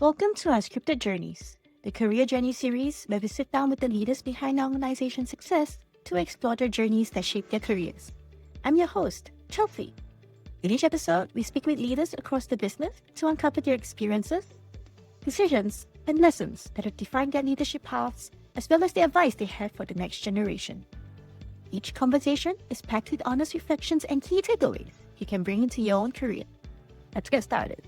Welcome to Unscripted Journeys, the career journey series where we sit down with the leaders behind our organization's success to explore their journeys that shape their careers. I'm your host, Chelsea. In each episode, we speak with leaders across the business to uncover their experiences, decisions, and lessons that have defined their leadership paths, as well as the advice they have for the next generation. Each conversation is packed with honest reflections and key takeaways you can bring into your own career. Let's get started.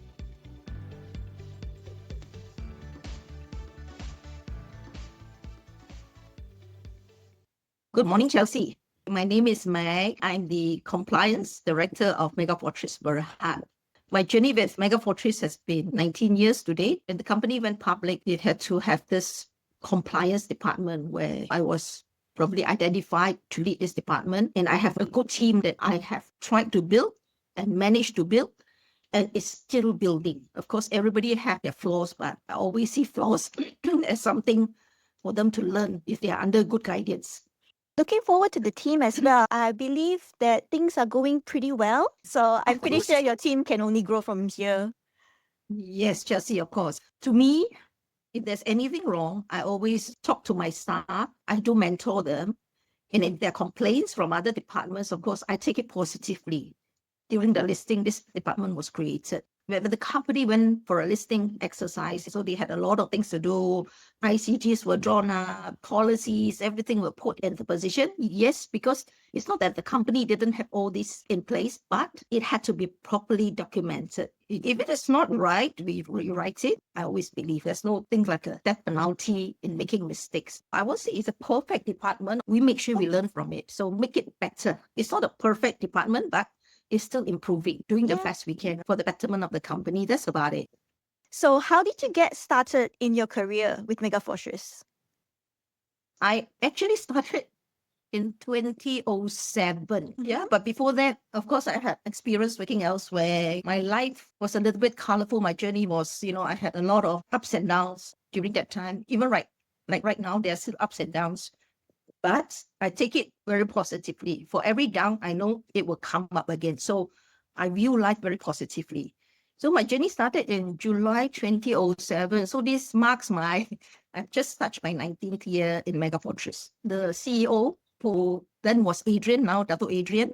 Good morning, Chelsea. My name is Meg. I'm the Compliance Director of Mega Fortris, Berhad. My journey with Mega Fortris has been 19 years today. When the company went public, it had to have this compliance department where I was probably identified to lead this department. And I have a good team that I have tried to build and managed to build, and it's still building. Of course, everybody have their flaws, but I always see flaws as something for them to learn if they are under good guidance. Looking forward to the team as well. I believe that things are going pretty well. So I'm pretty sure your team can only grow from here. Yes, Chelsea, of course. To me, if there's anything wrong, I always talk to my staff. I do mentor them. And if there are complaints from other departments, of course, I take it positively. During the listing, this department was created. Where the company went for a listing exercise, so they had a lot of things to do. ICGs were drawn up, policies, everything were put into position. Yes, because it's not that the company didn't have all this in place, but it had to be properly documented. If it is not right, we rewrite it. I always believe there's no thing like a death penalty in making mistakes. I won't say it's a perfect department. We make sure we learn from it. So make it better. It's not a perfect department, but it's still improving, doing the best we can for the betterment of the company. That's about it. So how did you get started in your career with Mega Fortris? I actually started in 2007. Yeah, but before that, of course, I had experience working elsewhere. My life was a little bit colorful. My journey was, I had a lot of ups and downs during that time. Even right now, there are still ups and downs. But I take it very positively. For every down, I know it will come up again. So I view life very positively. So my journey started in July 2007. So this marks I've just touched my 19th year in Mega Fortris. The CEO, who then was Adrian, now Dato Adrian,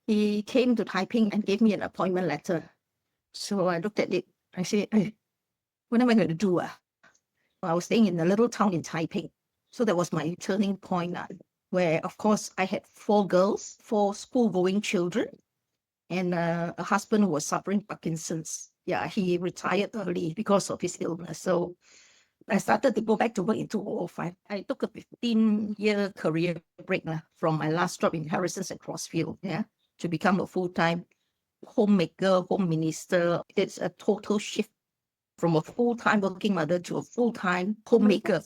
he came to Taiping and gave me an appointment letter. So I looked at it. I said, hey, what am I going to do? I was staying in a little town in Taiping. So that was my turning point, where, of course, I had 4 girls, 4 school-going children, and a husband who was suffering Parkinson's. Yeah, he retired early because of his illness. So I started to go back to work in 2005. I took a 15-year career break from my last job in Harrison's and Crossfield, to become a full-time homemaker, home minister. It's a total shift from a full-time working mother to a full-time homemaker.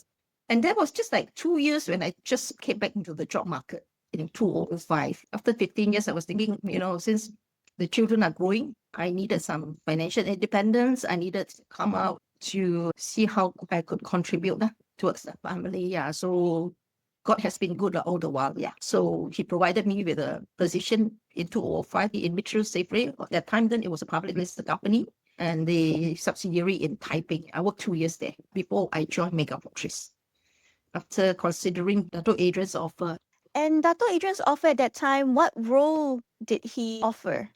And that was just like 2 years when I just came back into the job market in 2005. After 15 years, I was thinking, since the children are growing, I needed some financial independence. I needed to come out to see how I could contribute towards the family. Yeah, so God has been good all the while. Yeah, so He provided me with a position in 2005 in Mitchell Safeway. At that time, then it was a public listed company and the subsidiary in Taiping. I worked 2 years there before I joined Mega Fortris, after considering Dato Adrian's offer. And Dato Adrian's offer at that time, what role did he offer?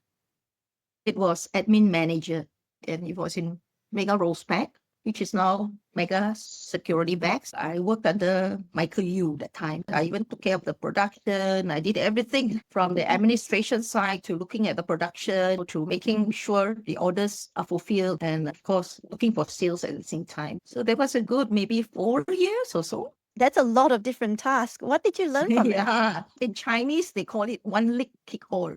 It was admin manager, and it was in Mega Rollspec, which is now Mega Security Bags. I worked under Michael Yu that time. I even took care of the production. I did everything from the administration side to looking at the production to making sure the orders are fulfilled, and of course, looking for sales at the same time. So there was a good maybe 4 years or so. That's a lot of different tasks. What did you learn from it? Yeah, in Chinese, they call it one lick kick all.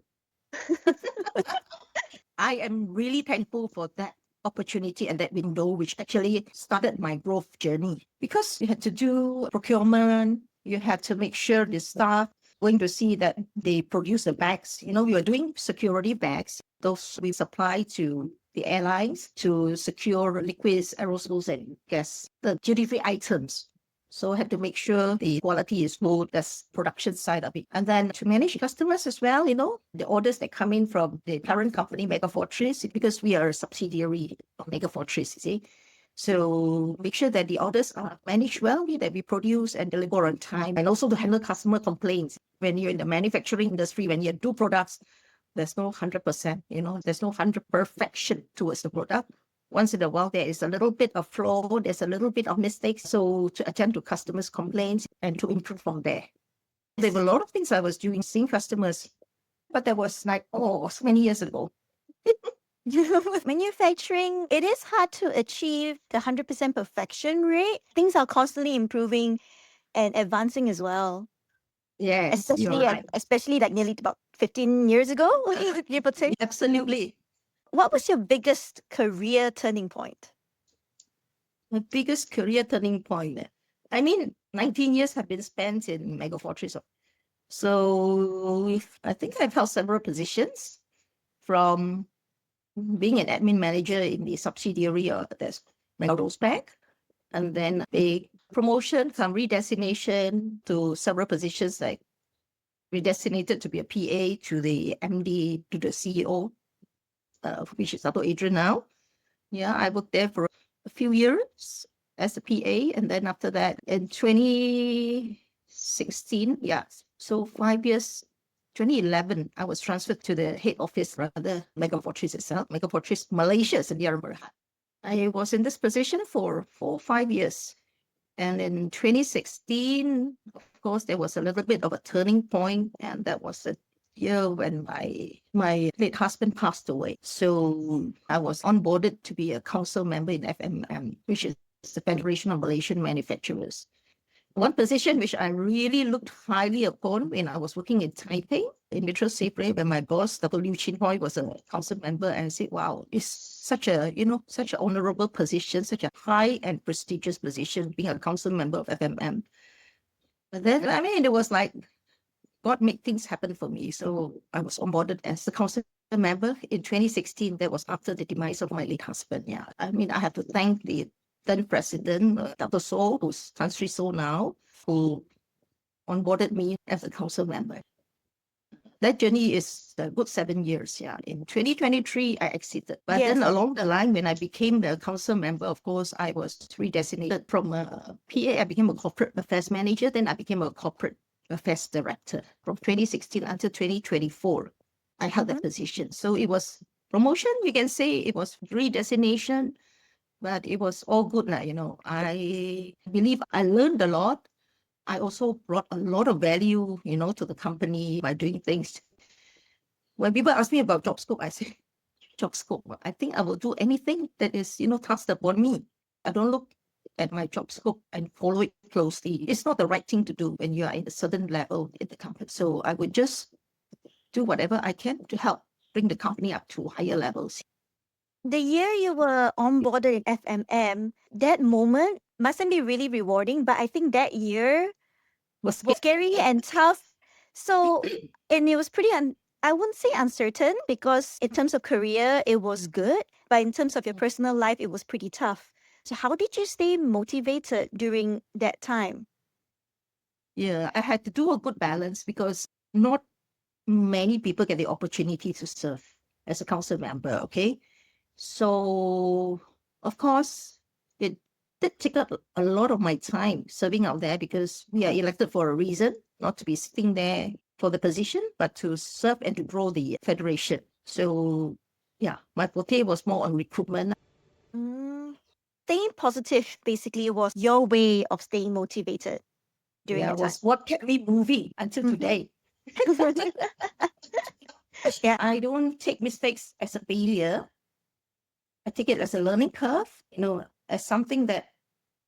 I am really thankful for that opportunity and that window, which actually started my growth journey, because you had to do procurement, you had to make sure the staff going to see that they produce the bags. We were doing security bags. Those we supply to the airlines to secure liquids, aerosols, and gas, the duty-free items. So I had to make sure the quality is good, that's production side of it. And then to manage customers as well, the orders that come in from the parent company, Mega Fortris, because we are a subsidiary of Mega Fortris, you see. So make sure that the orders are managed well, that we produce and deliver on time, and also to handle customer complaints. When you're in the manufacturing industry, when you do products, there's no 100%, there's no 100 perfection towards the product. Once in a while, there is a little bit of flaw, there's a little bit of mistakes. So to attend to customers' complaints and to improve from there. There were a lot of things I was doing, seeing customers, but that was like, so many years ago. With manufacturing, it is hard to achieve the 100% perfection rate. Things are constantly improving and advancing as well. Yes, Especially like nearly about 15 years ago, you would say. Absolutely. What was your biggest career turning point? My biggest career turning point. I mean, 19 years have been spent in Mega Fortris. So I think I've held several positions, from being an admin manager in the subsidiary of this Mega Bank, and then a promotion, some redesignation to several positions, like redesignated to be a PA to the MD, to the CEO, which is Dr. Adrian now. Yeah, I worked there for a few years as a PA, and then after that, in 2016, so 5 years, 2011, I was transferred to the head office, rather, Mega Fortris itself, Mega Fortris Malaysia, Sendiri Berhad. I was in this position for 4 or 5 years. And in 2016, of course, there was a little bit of a turning point, and that was a year when my late husband passed away. So I was onboarded to be a council member in FMM, which is the Federation of Malaysian Manufacturers. One position which I really looked highly upon when I was working in Taipei, in Metro Safeway, when my boss, Dr. Liu Chin-hoi, was a council member, and I said, wow, it's such an honorable position, such a high and prestigious position, being a council member of FMM. But then, it was like, God made things happen for me. So I was onboarded as a council member in 2016. That was after the demise of my late husband. Yeah, I have to thank the then president, Dr. So, who's Tan Sri So now, who onboarded me as a council member. That journey is a good 7 years. Yeah, in 2023, I exited. But then along the line, when I became the council member, of course, I was redesignated from a PA. I became a corporate affairs manager. Then I became a corporate affairs director from 2016 until 2024. I held that position. So it was promotion, you can say. It was redesignation, but it was all good. I believe I learned a lot. I also brought a lot of value, to the company by doing things. When people ask me about job scope, I say, job scope, I think I will do anything that is, tasked upon me. I don't look at my job scope and follow it closely. It's not the right thing to do when you are in a certain level in the company. So I would just do whatever I can to help bring the company up to higher levels. The year you were onboarded in FMM, that moment mustn't be really rewarding, but I think that year was scary and tough. So, and it was pretty, I wouldn't say uncertain, because in terms of career, it was good, but in terms of your personal life, it was pretty tough. So how did you stay motivated during that time? Yeah, I had to do a good balance, because not many people get the opportunity to serve as a council member, okay? So, of course, it did take up a lot of my time serving out there, because we are elected for a reason, not to be sitting there for the position, but to serve and to grow the federation. So, yeah, my forte was more on recruitment. Staying positive basically was your way of staying motivated during that time. Was what kept me moving until today. Yeah. I don't take mistakes as a failure. I take it as a learning curve, as something that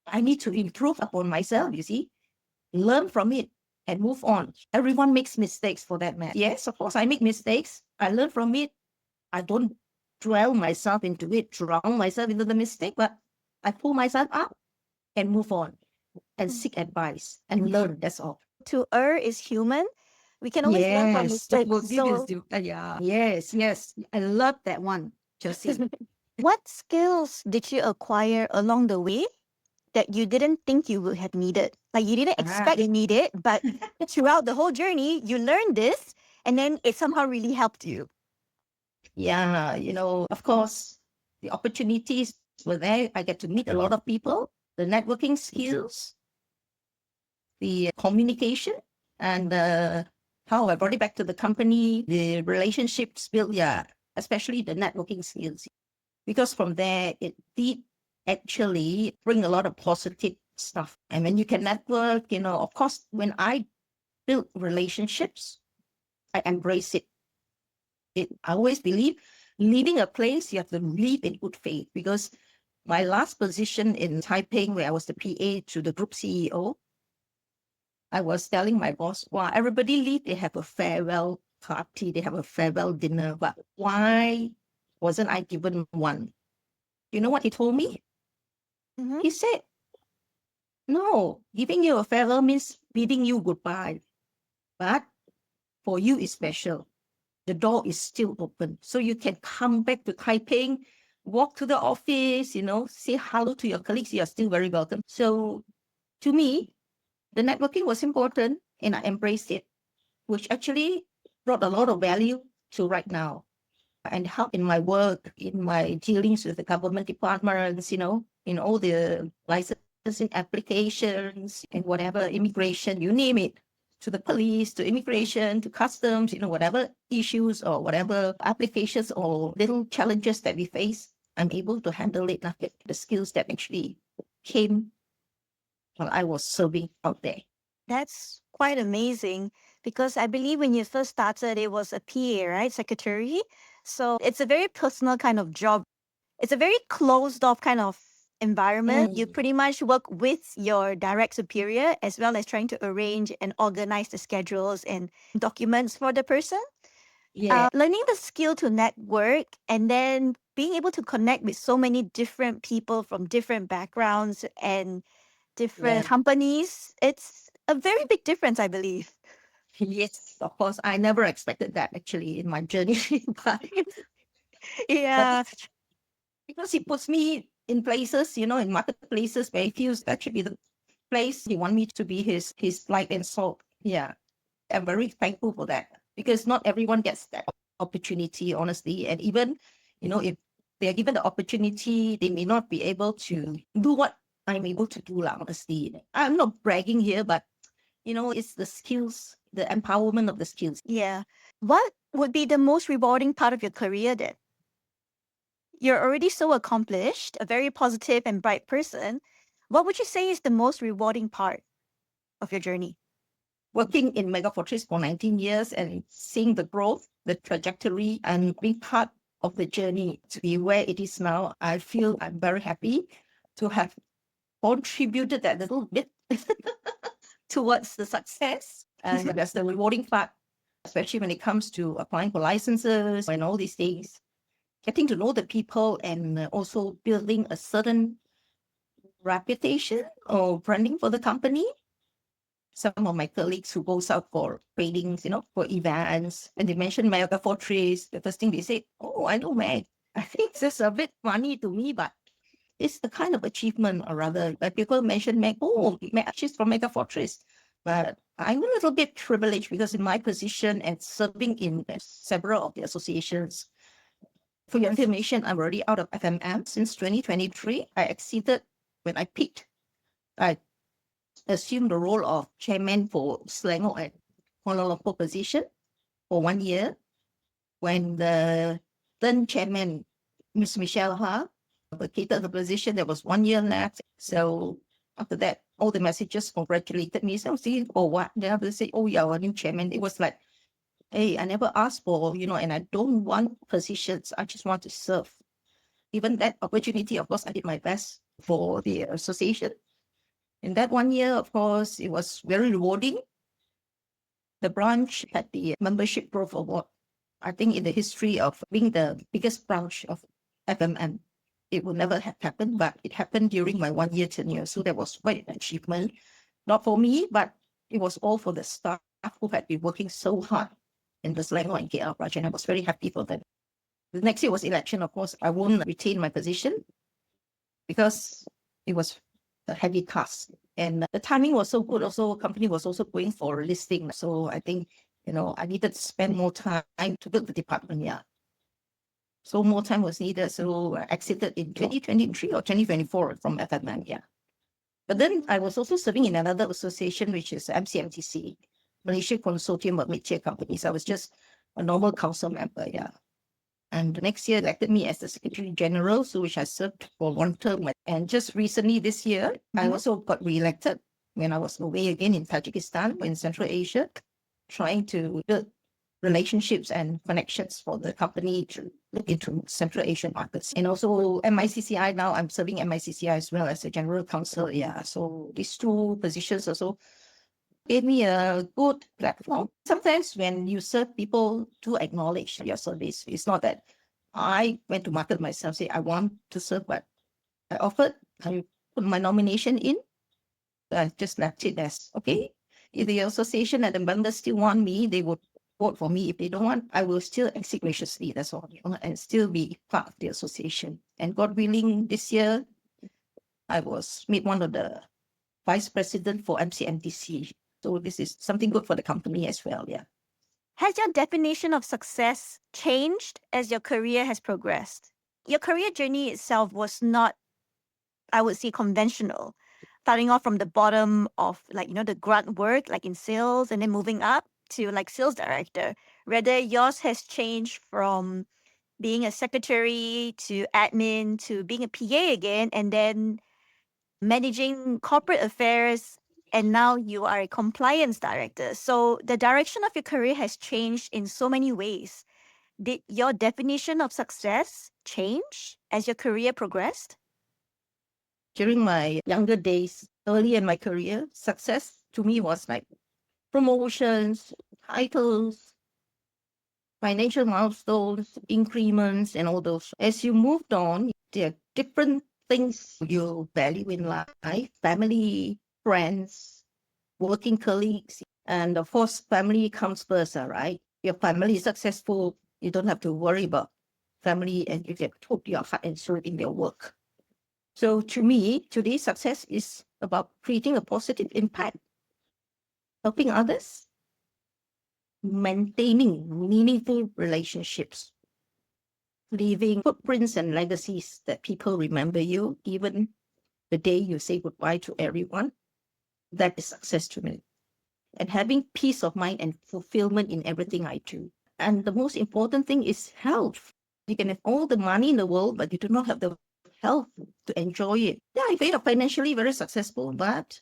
I need to improve upon myself, you see. Learn from it and move on. Everyone makes mistakes, for that matter. Yes, of course, I make mistakes. I learn from it. I don't drown myself into it, drown myself into the mistake, but I pull myself up and move on and seek advice and learn. That's all. To err is human. We can always learn from mistakes. Yes. I love that one, Josie. What skills did you acquire along the way that you didn't think you would have needed. Like you didn't expect you need it, but throughout the whole journey, you learned this and then it somehow really helped you. Yeah, of course, the opportunities were there. I get to meet a lot of people, the networking skills, the communication, and how I brought it back to the company, the relationships built, yeah, especially the networking skills. Because from there, it did actually bring a lot of positive stuff. And when you can network, of course, when I build relationships, I embrace it. I always believe leaving a place, you have to leave in good faith, because my last position in Taipei, where I was the PA to the group CEO, I was telling my boss, wow, everybody leave, they have a farewell party, they have a farewell dinner, but why wasn't I given one? You know what he told me? Mhm. He said, no, giving you a farewell means bidding you goodbye. But for you, it's special. The door is still open. So you can come back to Taipei, walk to the office, say hello to your colleagues. You are still very welcome. So to me, the networking was important and I embraced it, which actually brought a lot of value to right now and help in my work, in my dealings with the government departments, in all the licensing applications and whatever, immigration, you name it, to the police, to immigration, to customs, whatever issues or whatever applications or little challenges that we face, I'm able to handle it. The skills that actually came while I was serving out there. That's quite amazing because I believe when you first started, it was a PA, right? Secretary. So it's a very personal kind of job. It's a very closed off kind of environment. You pretty much work with your direct superior as well as trying to arrange and organize the schedules and documents for the person. Yeah. Learning the skill to network and then being able to connect with so many different people from different backgrounds and different companies, it's a very big difference, I believe. Yes, of course. I never expected that actually in my journey. but, Yeah. but because he puts me in places, in marketplaces where he feels that should be the place he want me to be his light and salt. Yeah. I'm very thankful for that because not everyone gets that opportunity, honestly. And even, if they're given the opportunity, they may not be able to do what I'm able to do, honestly. I'm not bragging here, but, it's the skills, the empowerment of the skills. Yeah. What would be the most rewarding part of your career then? You're already so accomplished, a very positive and bright person. What would you say is the most rewarding part of your journey? Working in Mega Fortris for 19 years and seeing the growth, the trajectory, and being part of the journey to be where it is now, I feel I'm very happy to have contributed that little bit towards the success. And that's the rewarding part, especially when it comes to applying for licenses and all these things. Getting to know the people and also building a certain reputation or branding for the company. Some of my colleagues who goes out for trainings, for events, and they mention Mega Fortris, the first thing they say, oh, I know Meg. I think this is a bit funny to me, but it's the kind of achievement, or rather, that people mention Meg, oh, she's from Mega Fortris. But I'm a little bit privileged because in my position and serving in several of the associations, for your information, I'm already out of FMM since 2023. I exceeded when I peaked. I assumed the role of chairman for Selangor and Kuala Lumpur position for 1 year. When the then chairman, Ms. Michelle Ha, vacated the position, there was 1 year left. So after that, all the messages congratulated me. So I was thinking, oh, what? They have to say, oh, yeah, our new chairman. It was like, hey, I never asked for, and I don't want positions. I just want to serve. Given that opportunity, of course, I did my best for the association. In that 1 year, of course, it was very rewarding. The branch had the membership growth award. I think in the history of being the biggest branch of FMM, it would never have happened, but it happened during my 1 year tenure. So that was quite an achievement, not for me, but it was all for the staff who had been working so hard in the Selangor and KL branch, and I was very happy for them. The next year was election, of course. I won't retain my position because it was a heavy task. And the timing was so good. Also, company was also going for a listing. So I think, I needed to spend more time to build the department. Yeah. So more time was needed. So I exited in 2023 or 2024 from FMM. Yeah. But then I was also serving in another association, which is MCMTC, Malaysia Consortium of Mid-Tier Companies. I was just a normal council member. Yeah. And the next year elected me as the Secretary General, so which I served for one term. And just recently this year, I also got re-elected when I was away again in Tajikistan, in Central Asia, trying to build relationships and connections for the company to look into Central Asian markets. And also MICCI, now I'm serving MICCI as well as a General Counsel. Yeah, so these two positions also gave me a good platform. Sometimes when you serve, people do acknowledge your service. It's not that I went to market myself, say I want to serve, but I offered, I put my nomination in. I just left it as, okay, if the association and the members still want me, they would vote for me. If they don't want, I will still exit graciously, that's all, and still be part of the association. And God willing, this year, I was made one of the vice president for MCMTC. So this is something good for the company as well, yeah. Has your definition of success changed as your career has progressed? Your career journey itself was not, I would say, conventional. Starting off from the bottom of the grunt work, like in sales, and then moving up to sales director. Rather, yours has changed from being a secretary to admin to being a PA again, and then managing corporate affairs, and now you are a compliance director. So the direction of your career has changed in so many ways. Did your definition of success change as your career progressed? During my younger days, early in my career, success to me was like promotions, titles, financial milestones, increments, and all those. As you moved on, there are different things you value in life: family, friends, working colleagues, and of course, family comes first, right? Your family is successful, you don't have to worry about family, and you get put your heart and soul in their work. So to me, today's success is about creating a positive impact, helping others, maintaining meaningful relationships, leaving footprints and legacies that people remember you, even the day you say goodbye to everyone. That is success to me. And having peace of mind and fulfillment in everything I do. And the most important thing is health. You can have all the money in the world, but you do not have the health to enjoy it. Yeah, if you're financially very successful, but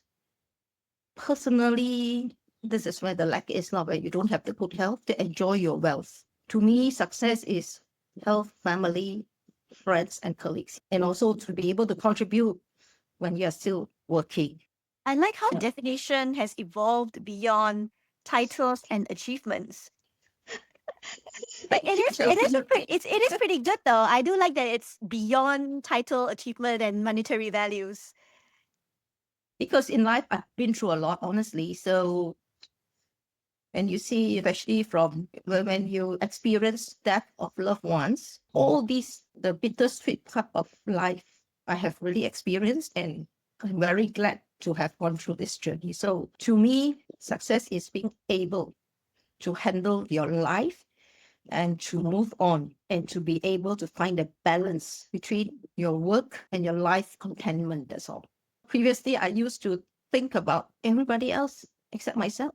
personally, this is where the lack is, not where you don't have the good health to enjoy your wealth. To me, success is health, family, friends, and colleagues, and also to be able to contribute when you're still working. I like how definition has evolved beyond titles and achievements. But it is pretty good though. I do like that it's beyond title, achievement, and monetary values. Because in life, I've been through a lot, honestly. So when you see, especially from when you experience death of loved ones, all these, the bittersweet cup of life I have really experienced, and I'm very glad to have gone through this journey. So to me, success is being able to handle your life and to move on and to be able to find a balance between your work and your life contentment. That's all. Previously, I used to think about everybody else except myself.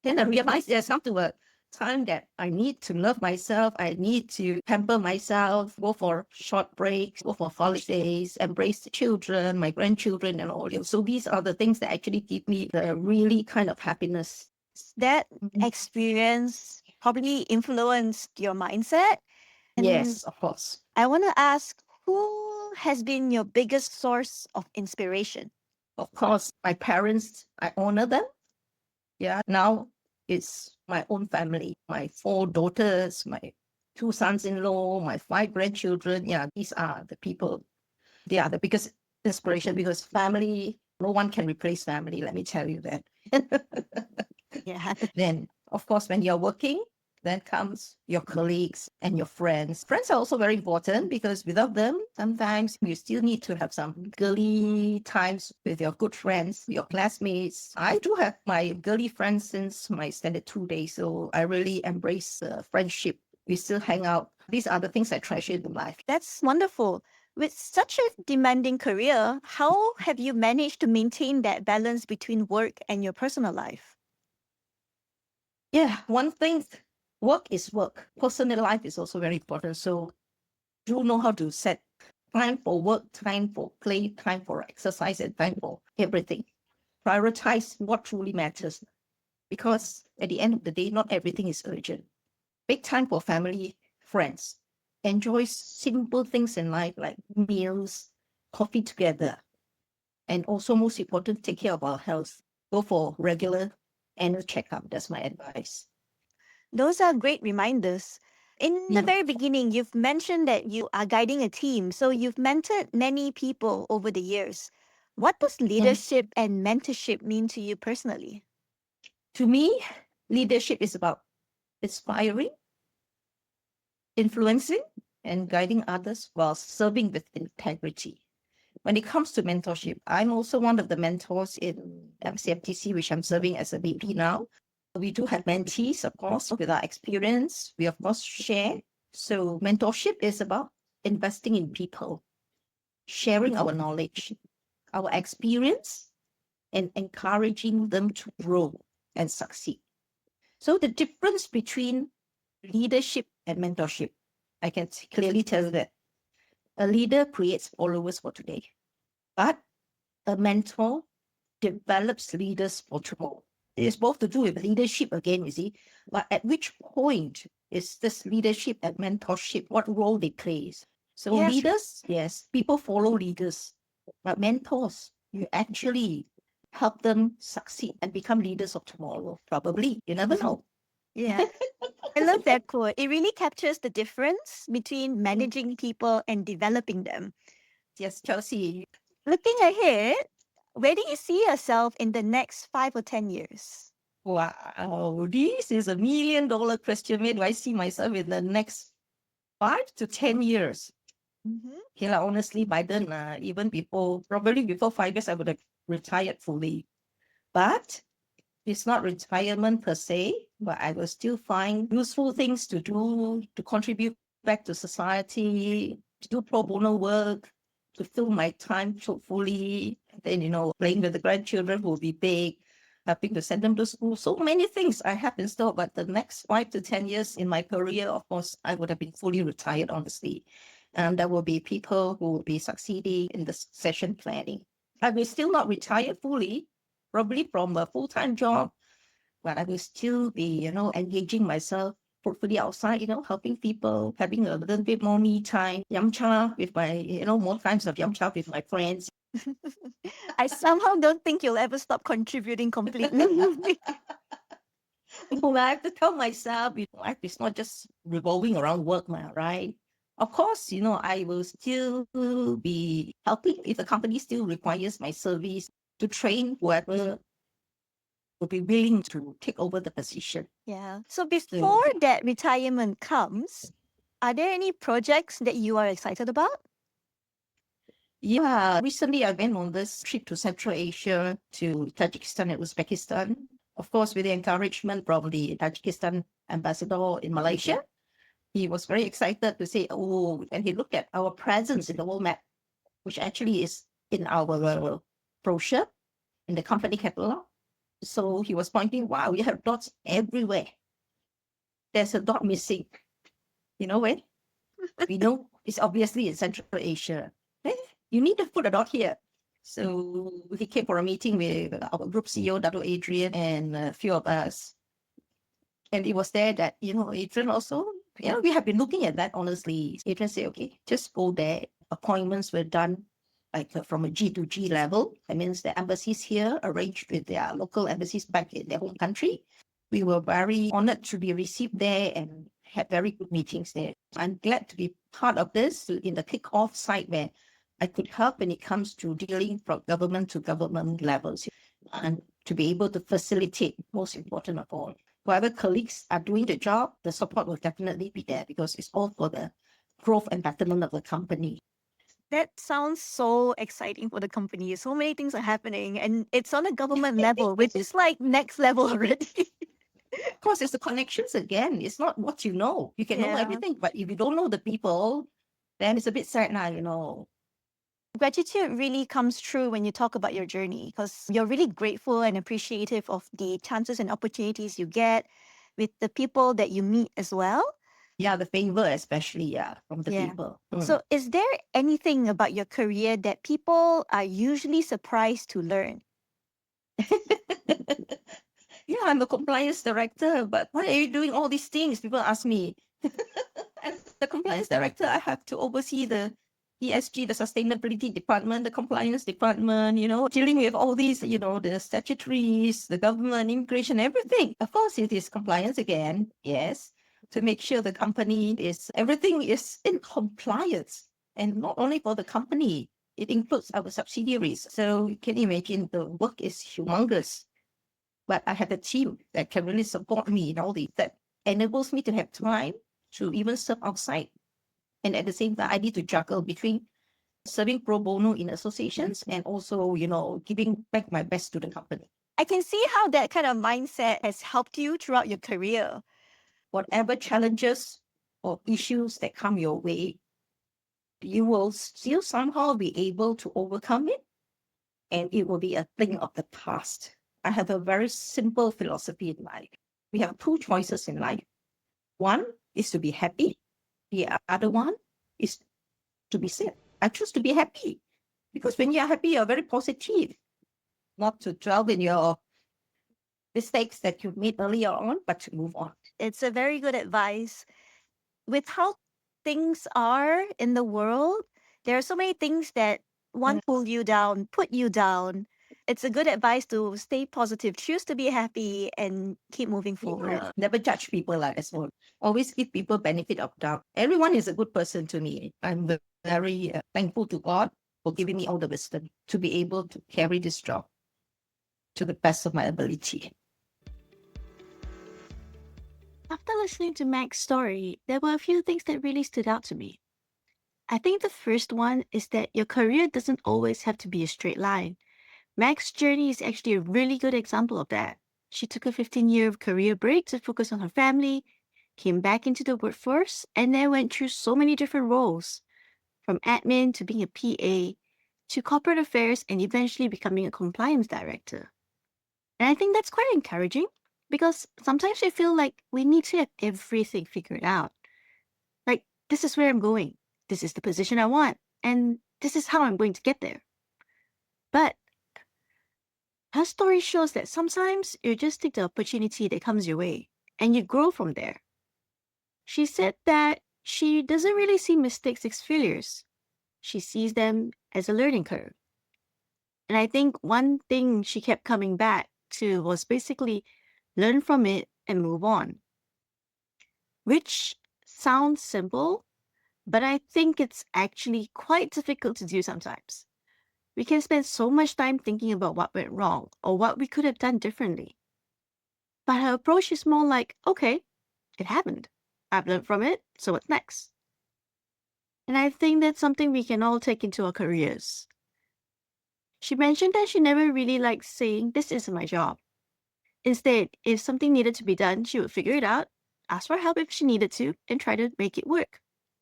Then I realized there's come to a time that I need to love myself. I need to pamper myself, go for short breaks, go for holidays, embrace the children, my grandchildren, and all. So these are the things that actually give me the really kind of happiness. That experience probably influenced your mindset. Yes, of course. I want to ask, who has been your biggest source of inspiration? Of course, my parents, I honor them. Yeah, now it's my own family, my 4 daughters, my 2 sons-in-law, my 5 grandchildren. Yeah, these are the people. They are the biggest inspiration, because family, no one can replace family, let me tell you that. Yeah. Then, of course, when you're working, Then comes your colleagues and your friends. Friends are also very important because without them, sometimes you still need to have some girly times with your good friends, your classmates. I do have my girly friends since my standard 2 days, so I really embrace friendship. We still hang out. These are the things I treasure in life. That's wonderful. With such a demanding career, how have you managed to maintain that balance between work and your personal life? Yeah, one thing, work is work. Personal life is also very important. So do know how to set time for work, time for play, time for exercise, and time for everything. Prioritize what truly matters. Because at the end of the day, not everything is urgent. Make time for family, friends. Enjoy simple things in life like meals, coffee together. And also, most important, take care of our health. Go for regular annual checkup. That's my advice. Those are great reminders. In the Yeah. very beginning, you've mentioned that you are guiding a team, so you've mentored many people over the years. What does leadership and mentorship mean to you personally? To me, leadership is about inspiring, influencing, and guiding others while serving with integrity. When it comes to mentorship, I'm also one of the mentors in MCFTC, which I'm serving as a VP now. We do have mentees, of course, with our experience. We, of course, share. So, mentorship is about investing in people, sharing our knowledge, our experience, and encouraging them to grow and succeed. So, the difference between leadership and mentorship, I can clearly tell that a leader creates followers for today, but a mentor develops leaders for tomorrow. It is both to do with leadership again, you see, but at which point is this leadership and mentorship, what role they play? So Yes. leaders, yes, people follow leaders, but mentors, you actually help them succeed and become leaders of tomorrow, probably. You never know. Yeah. I love that quote. It really captures the difference between managing people and developing them. Yes, Chelsea. Looking ahead, where do you see yourself in the next 5 or 10 years? Wow, this is $1 million question. Where do I see myself in the next 5 to 10 years? Okay, honestly, by then, even before, probably before 5 years, I would have retired fully. But it's not retirement per se, but I will still find useful things to do, to contribute back to society, to do pro bono work, to fill my time so fully. Then, playing with the grandchildren who will be big, helping to send them to school. So many things I have in store. But the next 5 to 10 years in my career, of course, I would have been fully retired, honestly. And there will be people who will be succeeding in the succession planning. I will still not retire fully, probably from a full-time job, but I will still be, engaging myself, hopefully outside, helping people, having a little bit more me time, yum cha with my, more times of yum cha with my friends. I somehow don't think you'll ever stop contributing completely. I have to tell myself, life is not just revolving around work, right? Of course, I will still be helping if the company still requires my service to train whoever will be willing to take over the position. Yeah. So before that retirement comes, are there any projects that you are excited about? Yeah, recently I went on this trip to Central Asia, to Tajikistan and Uzbekistan. Of course, with the encouragement from the Tajikistan ambassador in Malaysia. He was very excited to say, oh, and he looked at our presence in the world map, which actually is in our brochure, in the company catalog. So he was pointing, wow, you have dots everywhere. There's a dot missing. You know where? We know it's obviously in Central Asia. You need to put a dot here. So he came for a meeting with our group CEO, Dato Adrian, and a few of us. And it was there that, Adrian also, we have been looking at that, honestly. Adrian said, okay, just go there. Appointments were done like from a G to G level. That means the embassies here arranged with their local embassies back in their home country. We were very honored to be received there and had very good meetings there. I'm glad to be part of this in the kick-off site where I could help when it comes to dealing from government to government levels and to be able to facilitate, most important of all, whatever colleagues are doing the job, the support will definitely be there because it's all for the growth and betterment of the company. That sounds so exciting for the company. So many things are happening, and it's on a government level, which is like next level already. Of course, it's the connections again. It's not what you know. You can know Yeah. everything, but if you don't know the people, then it's a bit sad now, you know. Gratitude really comes true when you talk about your journey because you're really grateful and appreciative of the chances and opportunities you get with the people that you meet as well. Yeah, the favor especially, yeah, from the Yeah. people. So, is there anything about your career that people are usually surprised to learn? Yeah, I'm a compliance director, but why are you doing all these things? People ask me. As the compliance director, I have to oversee the ESG, the sustainability department, the compliance department, dealing with all these, the statutories, the government, immigration, everything. Of course, it is compliance again, yes, to make sure the company everything is in compliance. And not only for the company, it includes our subsidiaries. So you can imagine the work is humongous. But I have a team that can really support me in all these, that enables me to have time to even serve outside. And at the same time, I need to juggle between serving pro bono in associations and also, giving back my best to the company. I can see how that kind of mindset has helped you throughout your career. Whatever challenges or issues that come your way, you will still somehow be able to overcome it, and it will be a thing of the past. I have a very simple philosophy in life. We have two choices in life. One is to be happy. The other one is to be sad. I choose to be happy because when you're happy, you're very positive, not to dwell in your mistakes that you made earlier on, but to move on. It's a very good advice. With how things are in the world, there are so many things that want to pull you down, put you down. It's a good advice to stay positive, choose to be happy, and keep moving forward. Yeah. Never judge people like as well. Always give people benefit of doubt. Everyone is a good person to me. I'm very thankful to God for giving me all the wisdom to be able to carry this job to the best of my ability. After listening to Mac's story, there were a few things that really stood out to me. I think the first one is that your career doesn't always have to be a straight line. Mac's journey is actually a really good example of that. She took a 15-year career break to focus on her family, came back into the workforce, and then went through so many different roles, from admin to being a PA, to corporate affairs and eventually becoming a compliance director. And I think that's quite encouraging because sometimes we feel like we need to have everything figured out. Like, this is where I'm going, this is the position I want, and this is how I'm going to get there. But her story shows that sometimes you just take the opportunity that comes your way and you grow from there. She said that she doesn't really see mistakes as failures. She sees them as a learning curve. And I think one thing she kept coming back to was basically learn from it and move on. Which sounds simple, but I think it's actually quite difficult to do sometimes. We can spend so much time thinking about what went wrong or what we could have done differently. But her approach is more like, okay, it happened. I've learned from it, so what's next? And I think that's something we can all take into our careers. She mentioned that she never really liked saying, this isn't my job. Instead, if something needed to be done, she would figure it out, ask for help if she needed to, and try to make it work.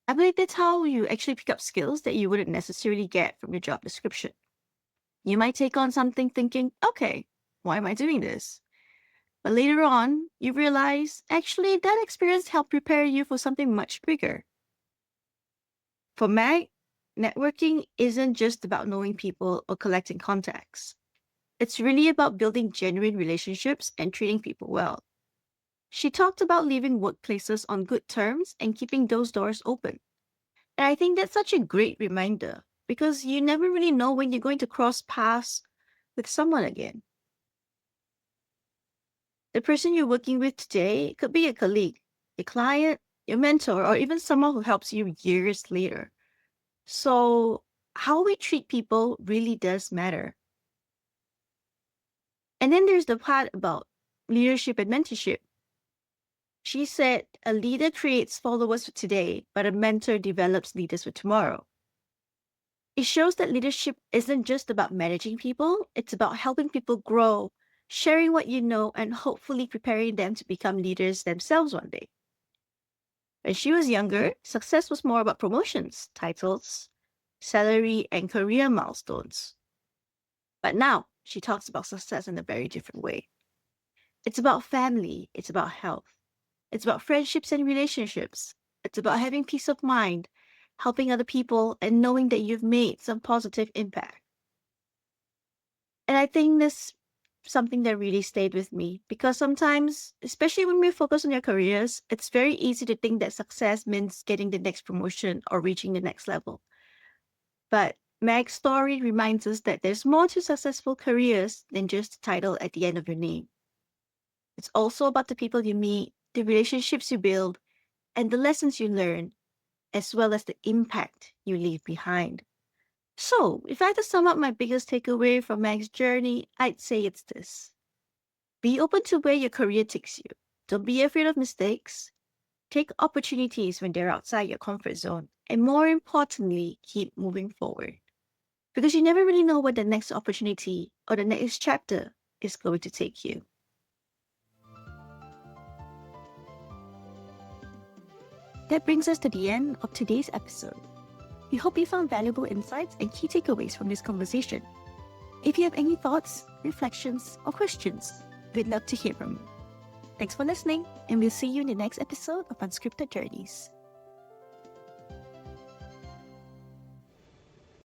I believe that's how you actually pick up skills that you wouldn't necessarily get from your job description. You might take on something thinking, okay, why am I doing this? But later on, you realize actually that experience helped prepare you for something much bigger. For Meg, networking isn't just about knowing people or collecting contacts. It's really about building genuine relationships and treating people well. She talked about leaving workplaces on good terms and keeping those doors open. And I think that's such a great reminder because you never really know when you're going to cross paths with someone again. The person you're working with today could be a colleague, a client, your mentor, or even someone who helps you years later. So, how we treat people really does matter. And then there's the part about leadership and mentorship. She said, a leader creates followers for today, but a mentor develops leaders for tomorrow. It shows that leadership isn't just about managing people, it's about helping people grow, sharing what you know, and hopefully preparing them to become leaders themselves one day. When she was younger, success was more about promotions, titles, salary, and career milestones. But now, she talks about success in a very different way. It's about family, it's about health, it's about friendships and relationships, it's about having peace of mind, helping other people, and knowing that you've made some positive impact. And I think this something that really stayed with me because sometimes, especially when we focus on your careers, it's very easy to think that success means getting the next promotion or reaching the next level. But Meg's story reminds us that there's more to successful careers than just the title at the end of your name. It's also about the people you meet, the relationships you build, and the lessons you learn, as well as the impact you leave behind. So, if I had to sum up my biggest takeaway from Meg's journey, I'd say it's this. Be open to where your career takes you. Don't be afraid of mistakes. Take opportunities when they're outside your comfort zone. And more importantly, keep moving forward. Because you never really know where the next opportunity or the next chapter is going to take you. That brings us to the end of today's episode. We hope you found valuable insights and key takeaways from this conversation. If you have any thoughts, reflections, or questions, we'd love to hear from you. Thanks for listening, and we'll see you in the next episode of Unscripted Journeys.